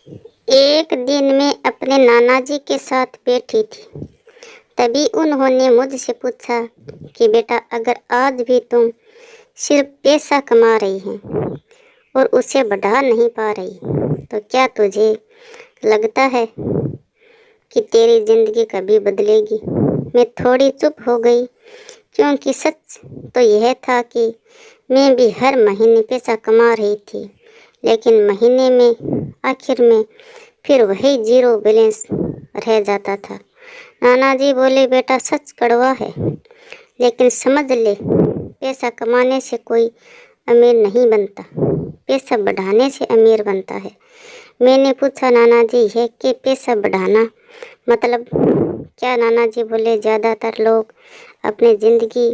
एक दिन मैं अपने नाना जी के साथ बैठी थी। तभी उन्होंने मुझसे पूछा कि बेटा, अगर आज भी तुम सिर्फ पैसा कमा रही है और उसे बढ़ा नहीं पा रही, तो क्या तुझे लगता है कि तेरी जिंदगी कभी बदलेगी? मैं थोड़ी चुप हो गई, क्योंकि सच तो यह था कि मैं भी हर महीने पैसा कमा रही थी, लेकिन महीने में आखिर में फिर वही जीरो बैलेंस रह जाता था। नाना जी बोले, बेटा सच कड़वा है, लेकिन समझ ले, पैसा कमाने से कोई अमीर नहीं बनता, पैसा बढ़ाने से अमीर बनता है। मैंने पूछा, नाना जी है कि पैसा बढ़ाना मतलब क्या? नाना जी बोले, ज़्यादातर लोग अपनी ज़िंदगी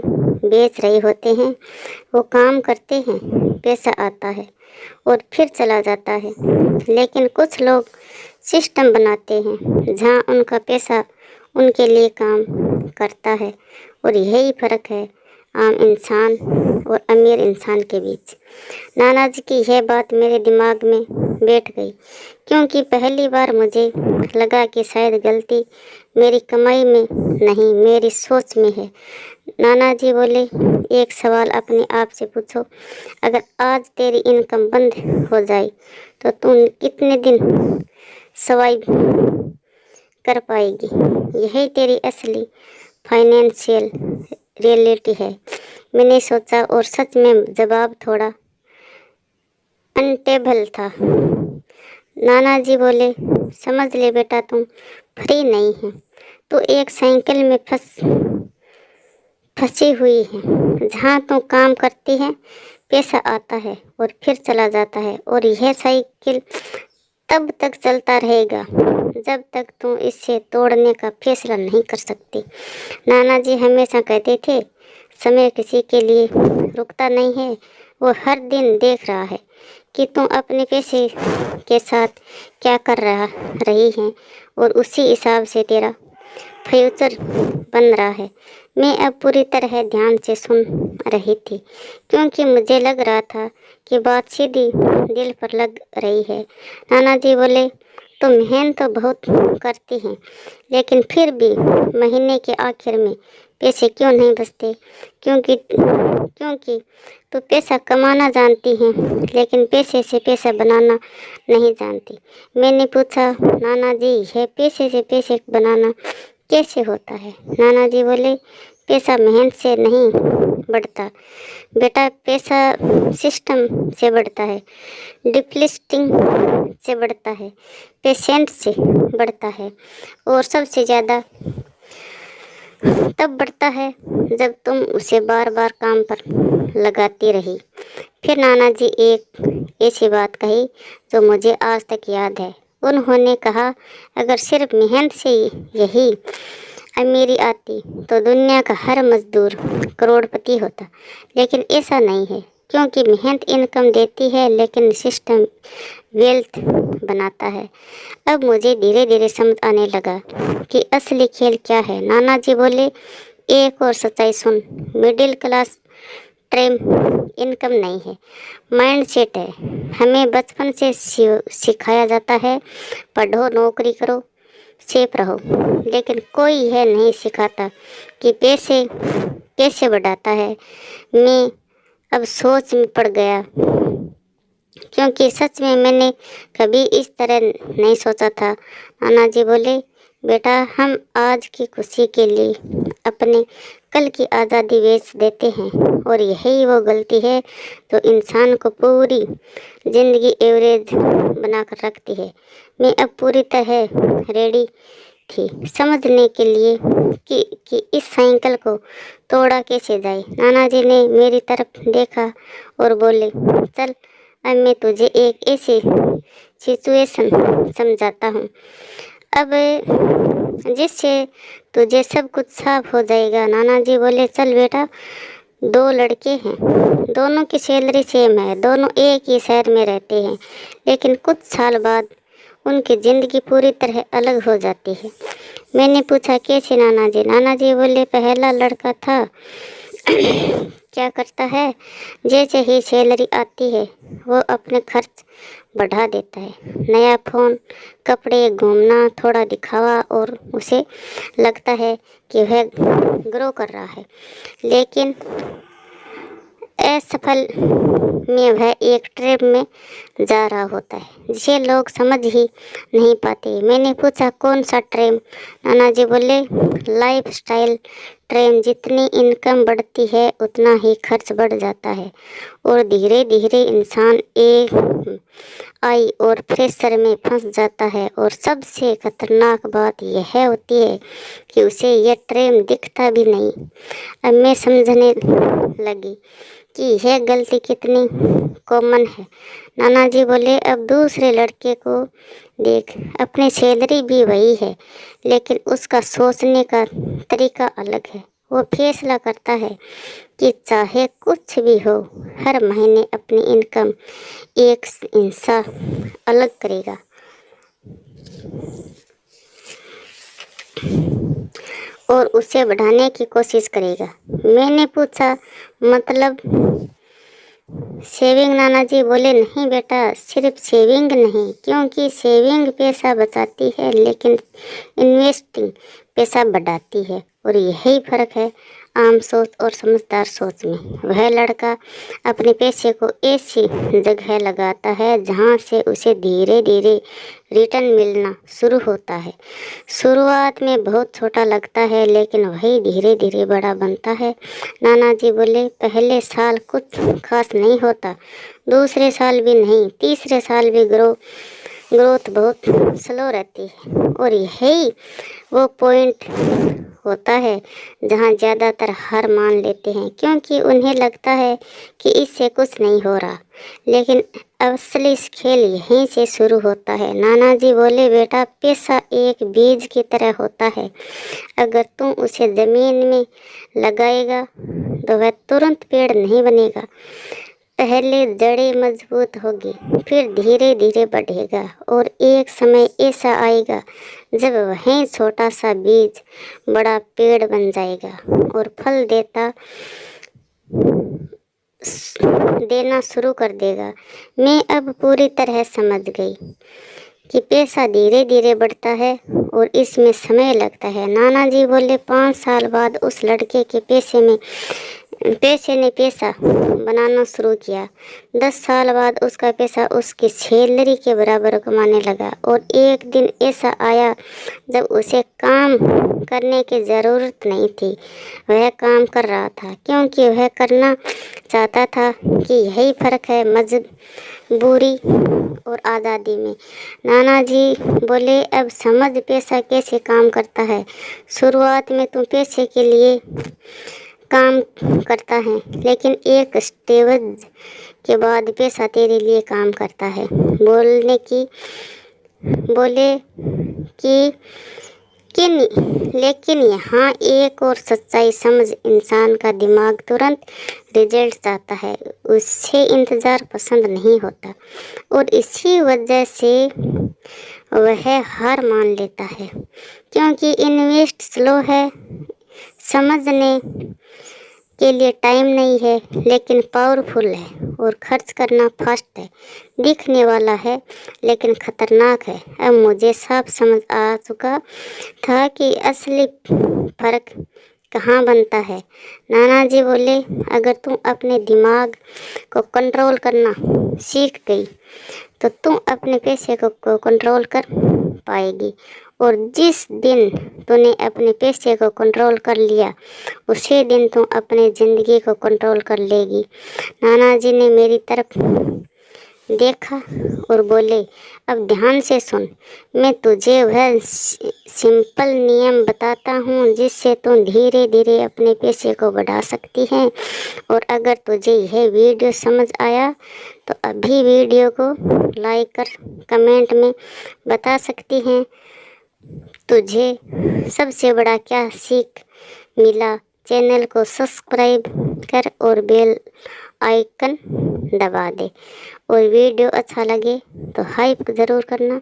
बेच रहे होते हैं। वो काम करते हैं, पैसा आता है और फिर चला जाता है, लेकिन कुछ लोग सिस्टम बनाते हैं जहाँ उनका पैसा उनके लिए काम करता है, और यही फ़र्क है आम इंसान और अमीर इंसान के बीच। नाना जी की यह बात मेरे दिमाग में बैठ गई, क्योंकि पहली बार मुझे लगा कि शायद गलती मेरी कमाई में नहीं, मेरी सोच में है। नाना जी बोले, एक सवाल अपने आप से पूछो, अगर आज तेरी इनकम बंद हो जाए तो तुम कितने दिन सर्वाइव कर पाएगी? यही तेरी असली फाइनेंशियल रियलिटी है। मैंने सोचा, और सच में जवाब थोड़ा अनटेबल था। नाना जी बोले, समझ ले बेटा, तुम फ्री नहीं है, तो एक साइकिल में फंसी हुई है, जहाँ तुम काम करती है, पैसा आता है और फिर चला जाता है, और यह साइकिल तब तक चलता रहेगा जब तक तुम इसे तोड़ने का फैसला नहीं कर सकती। नाना जी हमेशा कहते थे, समय किसी के लिए रुकता नहीं है, वो हर दिन देख रहा है कि तुम अपने पैसे के साथ क्या कर रही हैं, और उसी हिसाब से तेरा फ्यूचर बन रहा है। मैं अब पूरी तरह ध्यान से सुन रही थी, क्योंकि मुझे लग रहा था कि बात सीधी दिल पर लग रही है। नाना जी बोले, तुम मेहनत तो बहुत करती हैं, लेकिन फिर भी महीने के आखिर में पैसे क्यों नहीं बचते? क्योंकि तो पैसा कमाना जानती हैं, लेकिन पैसे से पैसा बनाना नहीं जानती। मैंने पूछा, नाना जी, यह पैसे से पैसे बनाना कैसे होता है? नाना जी बोले, पैसा मेहनत से नहीं बढ़ता बेटा, पैसा सिस्टम से बढ़ता है, डिप्लिस्टिंग से बढ़ता है, पेशेंट से बढ़ता है, और सबसे ज़्यादा तब बढ़ता है जब तुम उसे बार बार काम पर लगाती रही। फिर नाना जी एक ऐसी बात कही जो मुझे आज तक याद है। उन्होंने कहा, अगर सिर्फ मेहनत से यही अमीरी आती तो दुनिया का हर मजदूर करोड़पति होता, लेकिन ऐसा नहीं है, क्योंकि मेहनत इनकम देती है, लेकिन सिस्टम वेल्थ बनाता है। अब मुझे धीरे धीरे समझ आने लगा कि असली खेल क्या है। नाना जी बोले, एक और सच्चाई सुन, मिडिल क्लास ट्रेम इनकम नहीं है, माइंड सेट है। हमें बचपन से सिखाया जाता है, पढ़ो, नौकरी करो, सेफ रहो, लेकिन कोई यह नहीं सिखाता कि पैसे कैसे बढ़ाता है। मैं अब सोच में पड़ गया, क्योंकि सच में मैंने कभी इस तरह नहीं सोचा था। नाना जी बोले, बेटा, हम आज की खुशी के लिए अपने कल की आज़ादी बेच देते हैं, और यही वो गलती है जो इंसान को पूरी ज़िंदगी एवरेज बनाकर रखती है। मैं अब पूरी तरह रेडी थी समझने के लिए कि इस साइकिल को तोड़ा कैसे जाए। नाना जी ने मेरी तरफ देखा और बोले, चल, अब मैं तुझे एक ऐसी सिचुएशन समझाता हूँ अब जिससे तुझे सब कुछ साफ हो जाएगा। नाना जी बोले, चल बेटा, दो लड़के हैं, दोनों की सैलरी सेम है, दोनों एक ही शहर में रहते हैं, लेकिन कुछ साल बाद उनकी ज़िंदगी पूरी तरह अलग हो जाती है। मैंने पूछा, कैसे नाना जी? नाना जी बोले, पहला लड़का था क्या करता है, जैसे ही सैलरी आती है वो अपने खर्च बढ़ा देता है। नया फ़ोन, कपड़े, घूमना, थोड़ा दिखावा और उसे लगता है कि वह ग्रो कर रहा है, लेकिन असफल में वह एक ट्रैप में जा रहा होता है जिसे लोग समझ ही नहीं पाते। मैंने पूछा, कौन सा ट्रैप? नाना जी बोले, लाइफस्टाइल ट्रैप। जितनी इनकम बढ़ती है उतना ही खर्च बढ़ जाता है और धीरे धीरे इंसान एक आई और प्रेशर में फंस जाता है। और सबसे खतरनाक बात यह होती है कि उसे यह ट्रैप दिखता भी नहीं। अब मैं समझने लगी कि यह गलती कितनी कॉमन है। नाना जी बोले, अब दूसरे लड़के को देख, अपनी सैलरी भी वही है, लेकिन उसका सोचने का तरीका अलग है। वो फैसला करता है कि चाहे कुछ भी हो, हर महीने अपनी इनकम एक हिस्सा अलग करेगा और उसे बढ़ाने की कोशिश करेगा। मैंने पूछा, मतलब सेविंग? नाना जी बोले, नहीं बेटा, सिर्फ सेविंग नहीं, क्योंकि सेविंग पैसा बचाती है लेकिन इन्वेस्टिंग पैसा बढ़ाती है। और यही फर्क है आम सोच और समझदार सोच में। वह लड़का अपने पैसे को ऐसी जगह लगाता है जहां से उसे धीरे धीरे रिटर्न मिलना शुरू होता है। शुरुआत में बहुत छोटा लगता है, लेकिन वही धीरे धीरे बड़ा बनता है। नाना जी बोले, पहले साल कुछ खास नहीं होता, दूसरे साल भी नहीं, तीसरे साल भी ग्रोथ बहुत स्लो रहती है। और यही वो पॉइंट होता है जहां ज़्यादातर हार मान लेते हैं, क्योंकि उन्हें लगता है कि इससे कुछ नहीं हो रहा। लेकिन असली खेल यहीं से शुरू होता है। नाना जी बोले, बेटा, पैसा एक बीज की तरह होता है। अगर तुम उसे ज़मीन में लगाएगा तो वह तुरंत पेड़ नहीं बनेगा। पहले जड़ें मजबूत होगी, फिर धीरे धीरे बढ़ेगा और एक समय ऐसा आएगा जब वही छोटा सा बीज बड़ा पेड़ बन जाएगा और फल देना शुरू कर देगा। मैं अब पूरी तरह समझ गई कि पैसा धीरे धीरे बढ़ता है और इसमें समय लगता है। नाना जी बोले, 5 साल बाद उस लड़के के पैसे ने पैसा बनाना शुरू किया। 10 साल बाद उसका पैसा उसकी सैलरी के बराबर कमाने लगा। और एक दिन ऐसा आया जब उसे काम करने की ज़रूरत नहीं थी। वह काम कर रहा था क्योंकि वह करना चाहता था। कि यही फ़र्क है मजबूरी और आज़ादी में। नाना जी बोले, अब समझ पैसा कैसे काम करता है। शुरुआत में तुम पैसे के लिए काम करता है, लेकिन एक स्टेज के बाद पैसा तेरे लिए काम करता है। बोले लेकिन यहाँ एक और सच्चाई समझ, इंसान का दिमाग तुरंत रिजल्ट चाहता है, उसे इंतज़ार पसंद नहीं होता और इसी वजह से वह हार मान लेता है। क्योंकि इन्वेस्ट स्लो है, समझने के लिए टाइम नहीं है, लेकिन पावरफुल है। और खर्च करना फास्ट है, दिखने वाला है, लेकिन खतरनाक है। अब मुझे साफ समझ आ चुका था कि असली फर्क कहाँ बनता है। नाना जी बोले, अगर तुम अपने दिमाग को कंट्रोल करना सीख गई तो तुम अपने पैसे को कंट्रोल कर पाएगी। और जिस दिन तूने अपने पैसे को कंट्रोल कर लिया, उसी दिन तुम अपनी ज़िंदगी को कंट्रोल कर लेगी। नाना जी ने मेरी तरफ देखा और बोले, अब ध्यान से सुन, मैं तुझे वह सिंपल नियम बताता हूँ जिससे तुम धीरे धीरे अपने पैसे को बढ़ा सकती हैं। और अगर तुझे यह वीडियो समझ आया तो अभी वीडियो को लाइक कर कमेंट में बता सकती हैं तुझे सबसे बड़ा क्या सीख मिला। चैनल को सब्सक्राइब कर और बेल आइकन दबा दे। और वीडियो अच्छा लगे तो हाइप ज़रूर करना,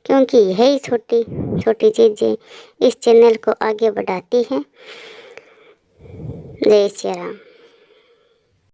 क्योंकि यही छोटी छोटी चीज़ें इस चैनल को आगे बढ़ाती हैं। जय श्री राम।